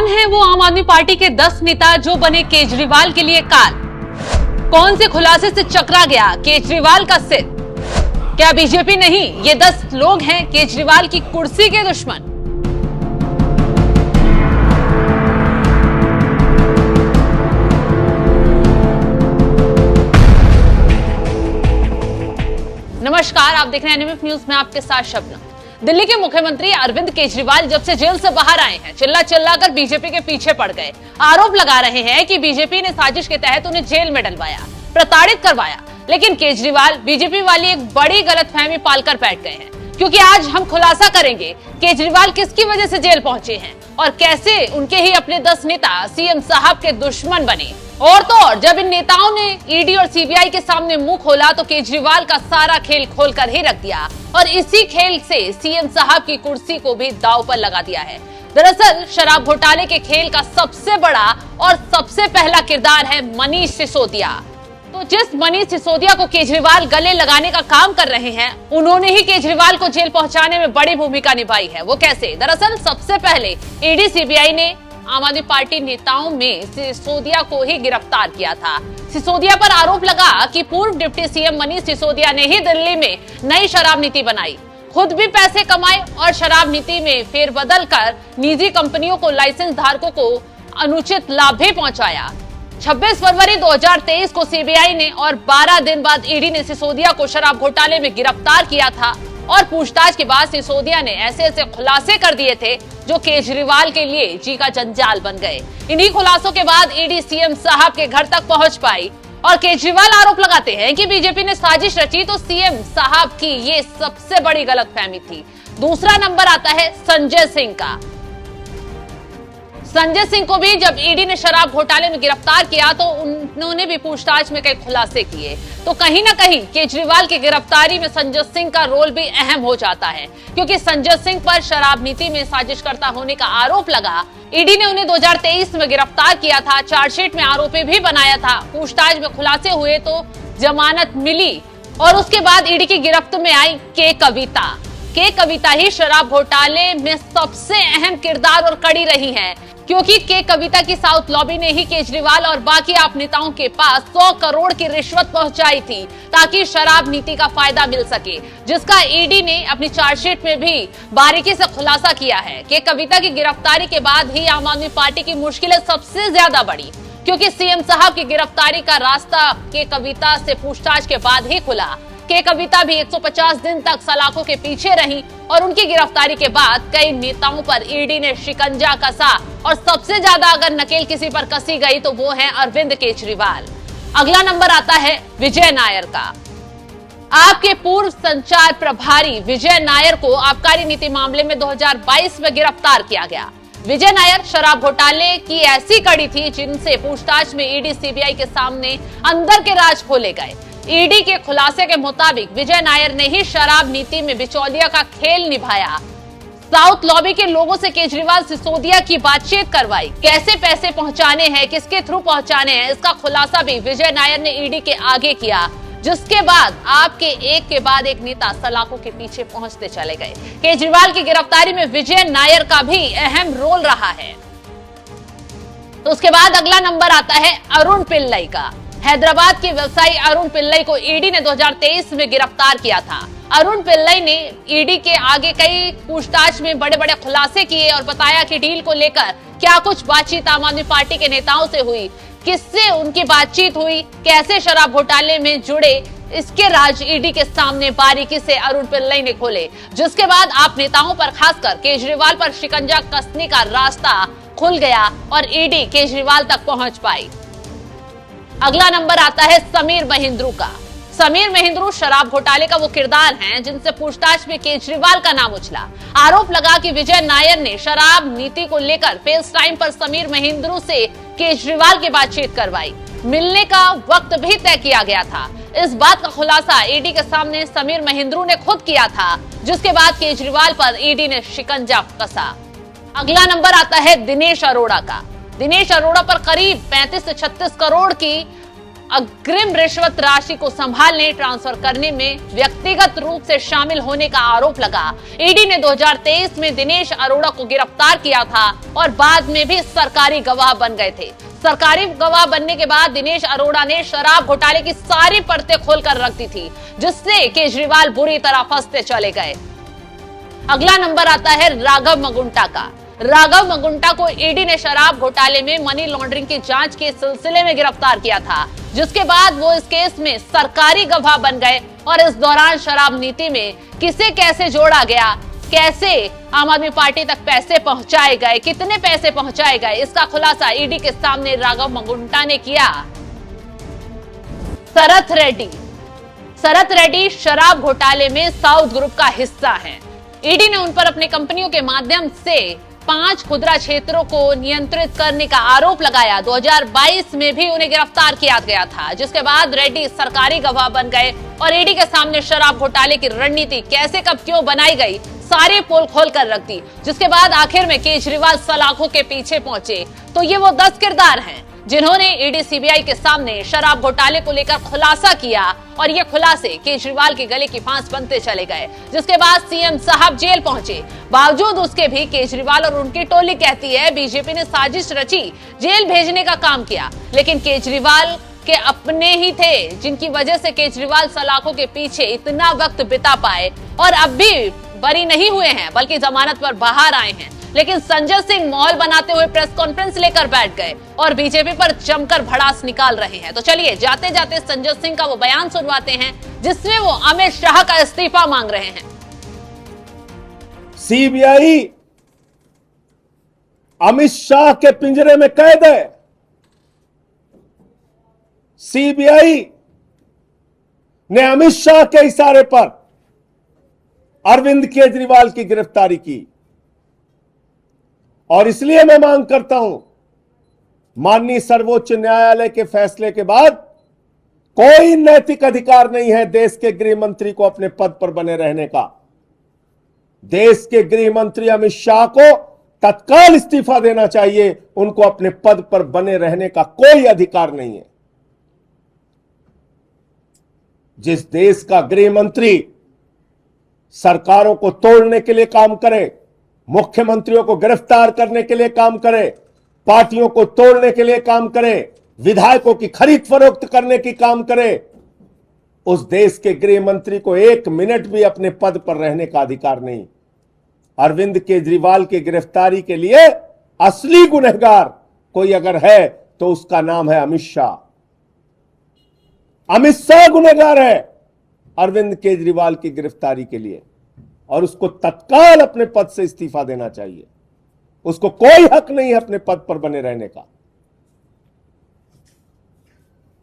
कौन है वो आम आदमी पार्टी के 10 नेता जो बने केजरीवाल के लिए काल? कौन से खुलासे से चकरा गया केजरीवाल का सिर? क्या बीजेपी नहीं, ये 10 लोग हैं केजरीवाल की कुर्सी के दुश्मन? नमस्कार, आप देख रहे हैं एनएमएफ न्यूज में आपके साथ शबनम। दिल्ली के मुख्यमंत्री अरविंद केजरीवाल जब से जेल से बाहर आए हैं, चिल्ला चिल्ला कर बीजेपी के पीछे पड़ गए। आरोप लगा रहे हैं कि बीजेपी ने साजिश के तहत उन्हें जेल में डलवाया, प्रताड़ित करवाया। लेकिन केजरीवाल बीजेपी वाली एक बड़ी गलतफहमी पालकर बैठ गए हैं, क्योंकि आज हम खुलासा करेंगे केजरीवाल किसकी वजह से जेल पहुंचे हैं और कैसे उनके ही अपने 10 नेता सीएम साहब के दुश्मन बने। और तो और, जब इन नेताओं ने ईडी और सीबीआई के सामने मुंह खोला तो केजरीवाल का सारा खेल खोलकर ही रख दिया और इसी खेल से सीएम साहब की कुर्सी को भी दांव पर लगा दिया है। दरअसल शराब घोटाले के खेल का सबसे बड़ा और सबसे पहला किरदार है मनीष सिसोदिया। तो जिस मनीष सिसोदिया को केजरीवाल गले लगाने का काम कर रहे हैं, उन्होंने ही केजरीवाल को जेल पहुंचाने में बड़ी भूमिका निभाई है। वो कैसे? दरअसल सबसे पहले ईडी सीबीआई ने आम आदमी पार्टी नेताओं में सिसोदिया को ही गिरफ्तार किया था। सिसोदिया पर आरोप लगा कि पूर्व डिप्टी सीएम मनीष सिसोदिया ने ही दिल्ली में नई शराब नीति बनाई, खुद भी पैसे कमाए और शराब नीति में फेरबदल कर निजी कंपनियों को, लाइसेंस धारकों को अनुचित लाभ भी पहुंचाया। 26 फरवरी 2023 को सीबीआई ने और 12 दिन बाद ईडी ने सिसोदिया को शराब घोटाले में गिरफ्तार किया था और पूछताछ के बाद सिसोदिया ने ऐसे ऐसे खुलासे कर दिए थे जो केजरीवाल के लिए जी का जंजाल बन गए। इन्हीं खुलासों के बाद ईडी सीएम साहब के घर तक पहुंच पाई और केजरीवाल आरोप लगाते हैं कि बीजेपी ने साजिश रची, तो सीएम साहब की ये सबसे बड़ी गलतफहमी थी। दूसरा नंबर आता है संजय सिंह का। संजय सिंह को भी जब ईडी ने शराब घोटाले में गिरफ्तार किया तो उन्होंने भी पूछताछ में कई खुलासे किए। तो कहीं ना कहीं केजरीवाल की गिरफ्तारी में संजय सिंह का रोल भी अहम हो जाता है, क्योंकि संजय सिंह पर शराब नीति में साजिशकर्ता होने का आरोप लगा। ईडी ने उन्हें 2023 में गिरफ्तार किया था, चार्जशीट में आरोपी भी बनाया था। पूछताछ में खुलासे हुए तो जमानत मिली और उसके बाद ईडी की गिरफ्त में आई के कविता ही शराब घोटाले में सबसे अहम किरदार और कड़ी रही है, क्योंकि के कविता की साउथ लॉबी ने ही केजरीवाल और बाकी आप नेताओं के पास 100 करोड़ की रिश्वत पहुंचाई थी ताकि शराब नीति का फायदा मिल सके, जिसका ईडी ने अपनी चार्जशीट में भी बारीकी से खुलासा किया है। के कविता की गिरफ्तारी के बाद ही आम आदमी पार्टी की मुश्किलें सबसे ज्यादा बढ़ी, क्योंकि सीएम साहब की गिरफ्तारी का रास्ता के कविता से पूछताछ के बाद ही खुला। के कविता भी 150 दिन तक सलाखों के पीछे रही और उनकी गिरफ्तारी के बाद कई नेताओं पर ईडी ने शिकंजा कसा और सबसे ज्यादा अगर नकेल किसी पर कसी गई तो वो है अरविंद केजरीवाल। अगला नंबर आता है विजय नायर का। आपके पूर्व संचार प्रभारी विजय नायर को आबकारी नीति मामले में 2022 में गिरफ्तार किया गया। विजय नायर शराब घोटाले की ऐसी कड़ी थी जिनसे पूछताछ में ईडी सीबीआई के सामने अंदर के राज खोले गए। ईडी के खुलासे के मुताबिक विजय नायर ने ही शराब नीति में बिचौलिया का खेल निभाया। साउथ लॉबी के लोगों से केजरीवाल सिसोदिया की बातचीत करवाई, कैसे पैसे पहुंचाने हैं, किसके थ्रू पहुंचाने हैं, इसका खुलासा भी विजय नायर ने ईडी के आगे किया, जिसके बाद आपके एक के बाद एक नेता सलाखों के पीछे पहुंचते चले गए। केजरीवाल की गिरफ्तारी में विजय नायर का भी अहम रोल रहा है। तो उसके बाद अगला नंबर आता है अरुण पिल्लई का। हैदराबाद के व्यवसायी अरुण पिल्लई को ईडी ने 2023 में गिरफ्तार किया था। अरुण पिल्लई ने ईडी के आगे कई पूछताछ में बड़े बड़े खुलासे किए और बताया कि डील को लेकर क्या कुछ बातचीत आम आदमी पार्टी के नेताओं से हुई, किससे उनकी बातचीत हुई, कैसे शराब घोटाले में जुड़े, इसके राज ईडी के सामने बारीकी से अरुण पिल्लई ने खोले, जिसके बाद आप नेताओं पर, खासकर केजरीवाल पर शिकंजा कसने का रास्ता खुल गया और ईडी केजरीवाल तक पहुंच पाई। अगला नंबर आता है समीर महिंद्रू का। समीर महिंद्रू शराब घोटाले का वो किरदार हैं जिनसे पूछताछ में केजरीवाल का नाम उछला। आरोप लगा कि विजय नायर ने शराब नीति को लेकर फेस टाइम पर समीर महिंद्रू से केजरीवाल की बातचीत करवाई, मिलने का वक्त भी तय किया गया था। इस बात का खुलासा ईडी के सामने समीर महिंद्रू ने खुद किया था, जिसके बाद केजरीवाल पर ईडी ने शिकंजा कसा। अगला नंबर आता है दिनेश अरोड़ा का। दिनेश अरोड़ा पर करीब 35 से 36 करोड़ की अग्रिम रिश्वत राशि को संभालने, ट्रांसफर करने में व्यक्तिगत रूप से शामिल होने का आरोप लगा। ईडी ने 2023 में दिनेश अरोड़ा को गिरफ्तार किया था और बाद में भी सरकारी गवाह बन गए थे। सरकारी गवाह बनने के बाद दिनेश अरोड़ा ने शराब घोटाले की सारी परतें खोलकर रख दी थी, जिससे केजरीवाल बुरी तरह फंसते चले गए। अगला नंबर आता है राघव मगुंटा का। राघव मगुंटा को ईडी ने शराब घोटाले में मनी लॉन्ड्रिंग की जांच के सिलसिले में गिरफ्तार किया था, जिसके बाद वो इस केस में सरकारी गवाह बन गए और इस दौरान शराब नीति में किसे कैसे जोड़ा गया, कैसे आम आदमी पार्टी तक पैसे पहुंचाए गए, कितने पैसे पहुंचाए गए, इसका खुलासा ईडी के सामने राघव मगुंटा ने किया। शरत रेड्डी शराब घोटाले में साउथ ग्रुप का हिस्सा हैं। ईडी ने उन पर अपनी कंपनियों के माध्यम से 5 खुदरा क्षेत्रों को नियंत्रित करने का आरोप लगाया। 2022 में भी उन्हें गिरफ्तार किया गया था, जिसके बाद रेड्डी सरकारी गवाह बन गए और ईडी के सामने शराब घोटाले की रणनीति कैसे कब क्यों बनाई गई सारी पोल खोल कर रख दी, जिसके बाद आखिर में केजरीवाल सलाखों के पीछे पहुंचे। तो ये वो 10 किरदार हैं जिन्होंने ईडी सीबीआई के सामने शराब घोटाले को लेकर खुलासा किया और ये खुलासे केजरीवाल के गले की फांस बनते चले गए, जिसके बाद सीएम साहब जेल पहुंचे। बावजूद उसके भी केजरीवाल और उनकी टोली कहती है बीजेपी ने साजिश रची, जेल भेजने का काम किया, लेकिन केजरीवाल के अपने ही थे जिनकी वजह से केजरीवाल सलाखों के पीछे इतना वक्त बिता पाए और अब भी बरी नहीं हुए हैं, बल्कि जमानत पर बाहर आए हैं। लेकिन संजय सिंह माहौल बनाते हुए प्रेस कॉन्फ्रेंस लेकर बैठ गए और बीजेपी पर जमकर भड़ास निकाल रहे हैं। तो चलिए जाते जाते संजय सिंह का वो बयान सुनवाते हैं जिसमें वो अमित शाह का इस्तीफा मांग रहे हैं। सीबीआई अमित शाह के पिंजरे में कैद है। सीबीआई ने अमित शाह के इशारे पर अरविंद केजरीवाल की गिरफ्तारी की और इसलिए मैं मांग करता हूं, माननीय सर्वोच्च न्यायालय के फैसले के बाद कोई नैतिक अधिकार नहीं है देश के गृह मंत्री को अपने पद पर बने रहने का। देश के गृह मंत्री अमित शाह को तत्काल इस्तीफा देना चाहिए। उनको अपने पद पर बने रहने का कोई अधिकार नहीं है। जिस देश का गृह मंत्री सरकारों को तोड़ने के लिए काम करे, मुख्यमंत्रियों को गिरफ्तार करने के लिए काम करे, पार्टियों को तोड़ने के लिए काम करे, विधायकों की खरीद फरोख्त करने की काम करे, उस देश के गृह मंत्री को 1 मिनट भी अपने पद पर रहने का अधिकार नहीं। अरविंद केजरीवाल की गिरफ्तारी के लिए असली गुनहगार कोई अगर है तो उसका नाम है अमित शाह। अमित शाह गुनहगार है अरविंद केजरीवाल की गिरफ्तारी के लिए और उसको तत्काल अपने पद से इस्तीफा देना चाहिए। उसको कोई हक नहीं है अपने पद पर बने रहने का।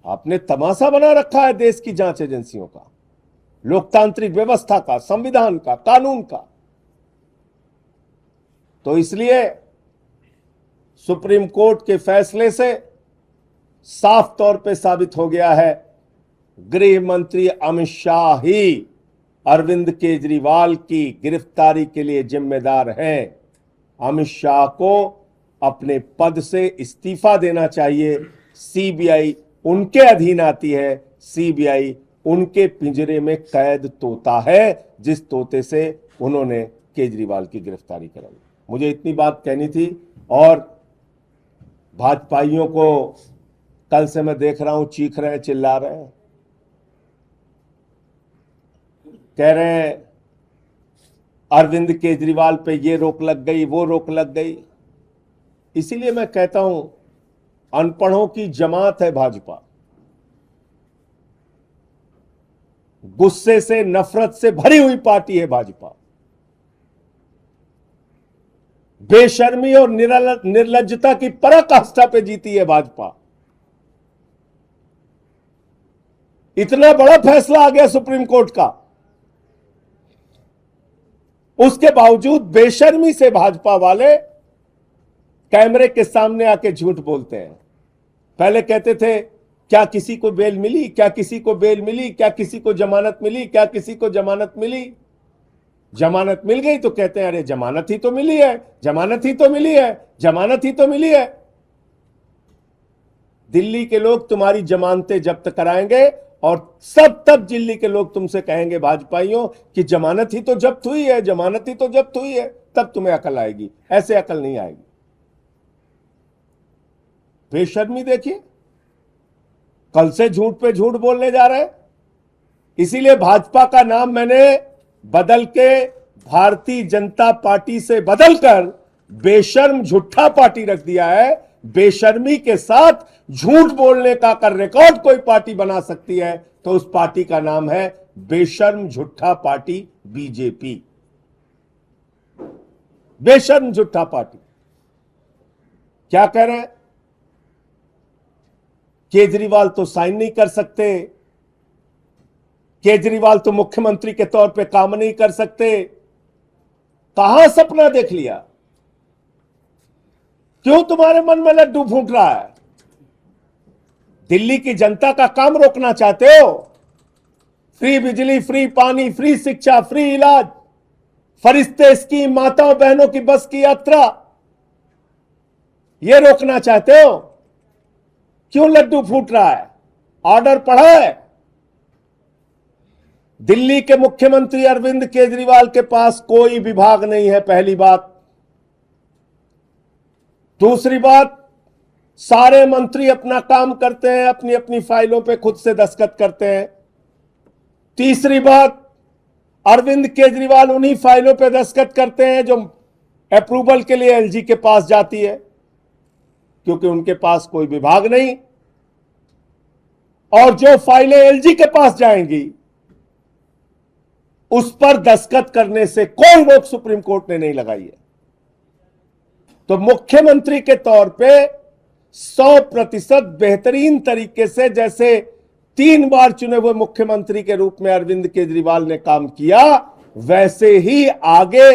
आपने तमाशा बना रखा है देश की जांच एजेंसियों का, लोकतांत्रिक व्यवस्था का, संविधान का, कानून का। तो इसलिए सुप्रीम कोर्ट के फैसले से साफ तौर पे साबित हो गया है गृह मंत्री अमित शाह ही अरविंद केजरीवाल की गिरफ्तारी के लिए जिम्मेदार हैं। अमित शाह को अपने पद से इस्तीफा देना चाहिए। सीबीआई उनके अधीन आती है। सीबीआई उनके पिंजरे में कैद तोता है, जिस तोते से उन्होंने केजरीवाल की गिरफ्तारी कराई। मुझे इतनी बात कहनी थी। और भाजपाइयों को कल से मैं देख रहा हूं चीख रहे हैं, चिल्ला रहे हैं, कह रहे हैं अरविंद केजरीवाल पे ये रोक लग गई, वो रोक लग गई। इसीलिए मैं कहता हूं अनपढ़ों की जमात है भाजपा। गुस्से से, नफरत से भरी हुई पार्टी है भाजपा। बेशर्मी और निर्लज्जता की पराकाष्ठा पे जीती है भाजपा। इतना बड़ा फैसला आ गया सुप्रीम कोर्ट का, उसके बावजूद बेशर्मी से भाजपा वाले कैमरे के सामने आके झूठ बोलते हैं। पहले कहते थे क्या किसी को बेल मिली, क्या किसी को बेल मिली, क्या किसी को जमानत मिली, क्या किसी को जमानत मिली। जमानत मिल गई तो कहते हैं अरे जमानत ही तो मिली है, जमानत ही तो मिली है, जमानत ही तो मिली है। दिल्ली के लोग तुम्हारी जमानतें जब्त कराएंगे और सब तब दिल्ली के लोग तुमसे कहेंगे भाजपाइयों कि जमानत ही तो जब्त हुई है, जमानत ही तो जब्त हुई है, तब तुम्हें अकल आएगी। ऐसे अकल नहीं आएगी। बेशर्मी देखिए, कल से झूठ पे झूठ बोलने जा रहे हैं। इसीलिए भाजपा का नाम मैंने बदल के भारतीय जनता पार्टी से बदलकर बेशर्म झूठा पार्टी रख दिया है। बेशर्मी के साथ झूठ बोलने का अगर रिकॉर्ड कोई पार्टी बना सकती है तो उस पार्टी का नाम है बेशर्म झूठा पार्टी बीजेपी। बेशर्म झूठा पार्टी। क्या कह रहे हैं? केजरीवाल तो साइन नहीं कर सकते, केजरीवाल तो मुख्यमंत्री के तौर पे काम नहीं कर सकते। कहां सपना देख लिया? क्यों तुम्हारे मन में लड्डू फूट रहा है? दिल्ली की जनता का काम रोकना चाहते हो? फ्री बिजली, फ्री पानी, फ्री शिक्षा, फ्री इलाज, फरिश्ते स्कीम, माताओं बहनों की बस की यात्रा, यह रोकना चाहते हो? क्यों लड्डू फूट रहा है? ऑर्डर पढ़ा है? दिल्ली के मुख्यमंत्री अरविंद केजरीवाल के पास कोई विभाग नहीं है, पहली बात। दूसरी बात, सारे मंत्री अपना काम करते हैं, अपनी अपनी फाइलों पे खुद से दस्तखत करते हैं। तीसरी बात, अरविंद केजरीवाल उन्हीं फाइलों पे दस्तखत करते हैं जो अप्रूवल के लिए एलजी के पास जाती है, क्योंकि उनके पास कोई विभाग नहीं। और जो फाइलें एलजी के पास जाएंगी उस पर दस्तखत करने से कोई रोक सुप्रीम कोर्ट ने नहीं लगाई है। तो मुख्यमंत्री के तौर पे 100% बेहतरीन तरीके से, जैसे 3 बार चुने हुए मुख्यमंत्री के रूप में अरविंद केजरीवाल ने काम किया, वैसे ही आगे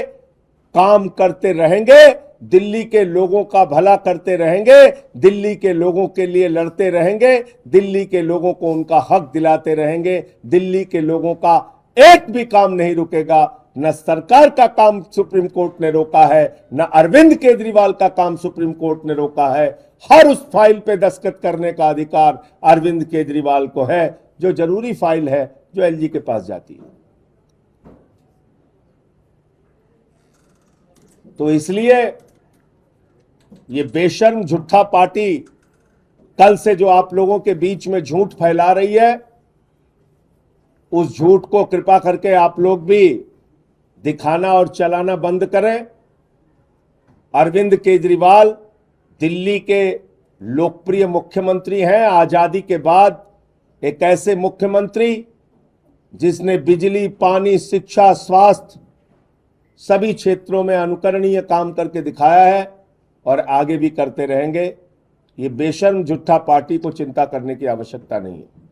काम करते रहेंगे। दिल्ली के लोगों का भला करते रहेंगे, दिल्ली के लोगों के लिए लड़ते रहेंगे, दिल्ली के लोगों को उनका हक दिलाते रहेंगे। दिल्ली के लोगों का एक भी काम नहीं रुकेगा। न सरकार का काम सुप्रीम कोर्ट ने रोका है, न अरविंद केजरीवाल का काम सुप्रीम कोर्ट ने रोका है। हर उस फाइल पे दस्तखत करने का अधिकार अरविंद केजरीवाल को है, जो जरूरी फाइल है, जो एलजी के पास जाती है। तो इसलिए ये बेशर्म झूठा पार्टी कल से जो आप लोगों के बीच में झूठ फैला रही है, उस झूठ को कृपा करके आप लोग भी दिखाना और चलाना बंद करें। अरविंद केजरीवाल दिल्ली के लोकप्रिय मुख्यमंत्री हैं। आजादी के बाद एक ऐसे मुख्यमंत्री जिसने बिजली, पानी, शिक्षा, स्वास्थ्य सभी क्षेत्रों में अनुकरणीय काम करके दिखाया है और आगे भी करते रहेंगे। ये बेशर्म झूठा पार्टी को चिंता करने की आवश्यकता नहीं है।